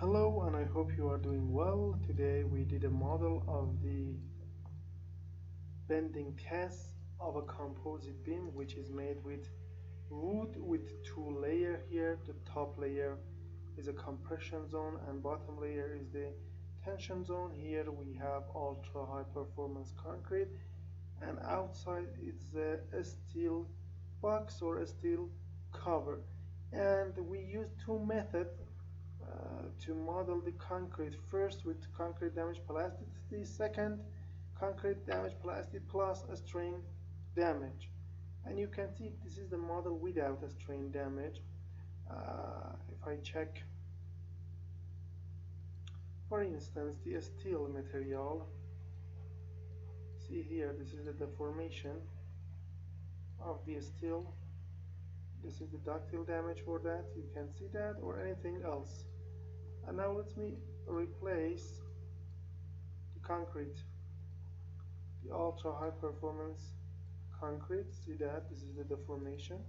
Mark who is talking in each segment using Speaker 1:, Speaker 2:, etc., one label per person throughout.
Speaker 1: Hello, and I hope you are doing well. Today we did a model of the bending test of a composite beam which is made with wood with two layers here. The top layer is a compression zone and bottom layer is the tension zone. Here we have ultra high performance concrete, and outside it's a steel box or a steel cover. And we use two methods to model the concrete. First with concrete damage plasticity, second concrete damage plasticity plus a strain damage. And you can see this is the model without a strain damage. If I check, for instance, the steel material, see here, this is the deformation of the steel. This is the ductile damage for that, you can see that, or anything else. And now let me replace the concrete, the ultra high performance concrete. See that this is the deformation,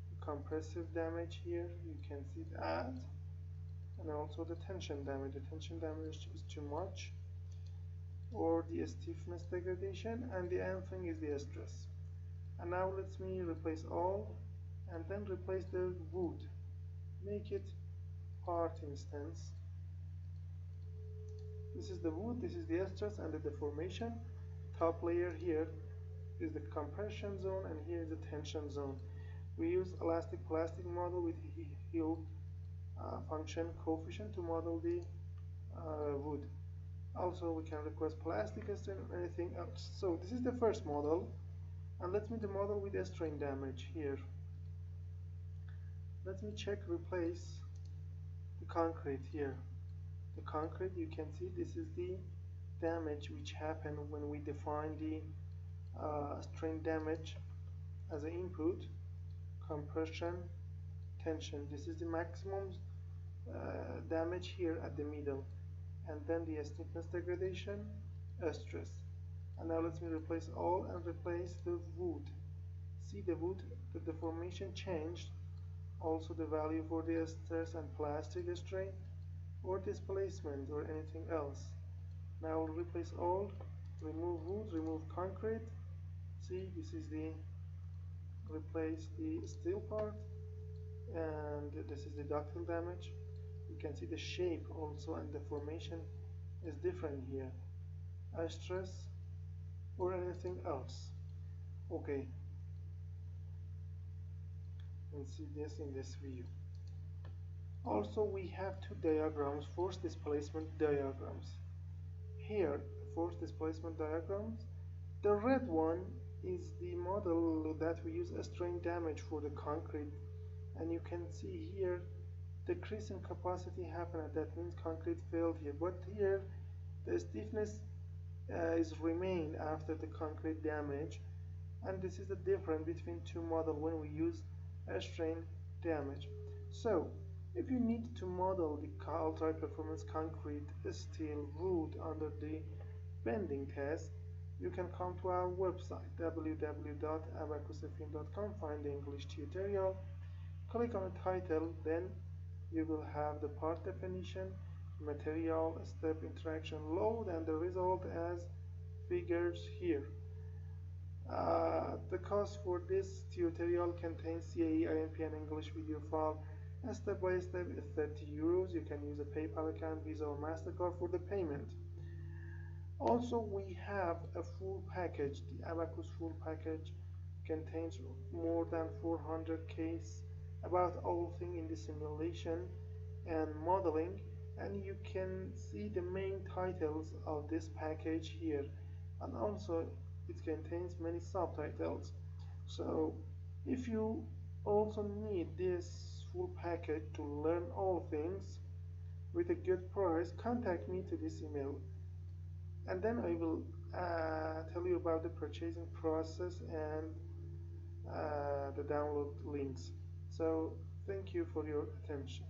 Speaker 1: the compressive damage here, you can see that, and also the tension damage. The tension damage is too much, or the stiffness degradation, and the end thing is the stress. And now let me replace all, and then replace the wood, make it part instance. This is the wood, this is the stress and the deformation. Top layer here is the compression zone, and here is the tension zone. We use elastic plastic model with yield function coefficient to model the wood. Also we can request plastic strain or anything else. So this is the first model, and let me the model with a strain damage here. Let me check replace the concrete here. The concrete, you can see this is the damage which happened when we define the strain damage as an input, compression, tension. This is the maximum damage here at the middle, and then the stiffness degradation, stress. And now let me replace all and replace the wood. See the wood, the deformation changed, also the value for the stress and plastic strain or displacement or anything else. Now I'll replace all, remove wood, remove concrete. See, this is the replace the steel part, and this is the ductile damage. You can see the shape also, and the formation is different here, stress or anything else. Okay, and see this in this view. Also we have two diagrams, force displacement diagrams. Here, force displacement diagrams, the red one is the model that we use a strain damage for the concrete, and you can see here decrease in capacity happened, that means concrete failed here, but here the stiffness is remained after the concrete damage, and this is the difference between two models when we use a strain damage. So if you need to model the ultra performance concrete, steel, wood under the bending test, you can come to our website www.abaqusfm.com, find the English tutorial, click on the title, then you will have the part definition, material, step, interaction, load, and the result as figures here. The cost for this tutorial contains CAE, IMP, and English video file. Step by step is 30 euros. You can use a PayPal account, Visa, or MasterCard for the payment. Also, we have a full package. The Abaqus full package contains more than 400 cases about all things in the simulation and modeling, and you can see the main titles of this package here, and also it contains many subtitles. So if you also need this full package to learn all things with a good price, contact me to this email, and then I will tell you about the purchasing process and the download links. So thank you for your attention.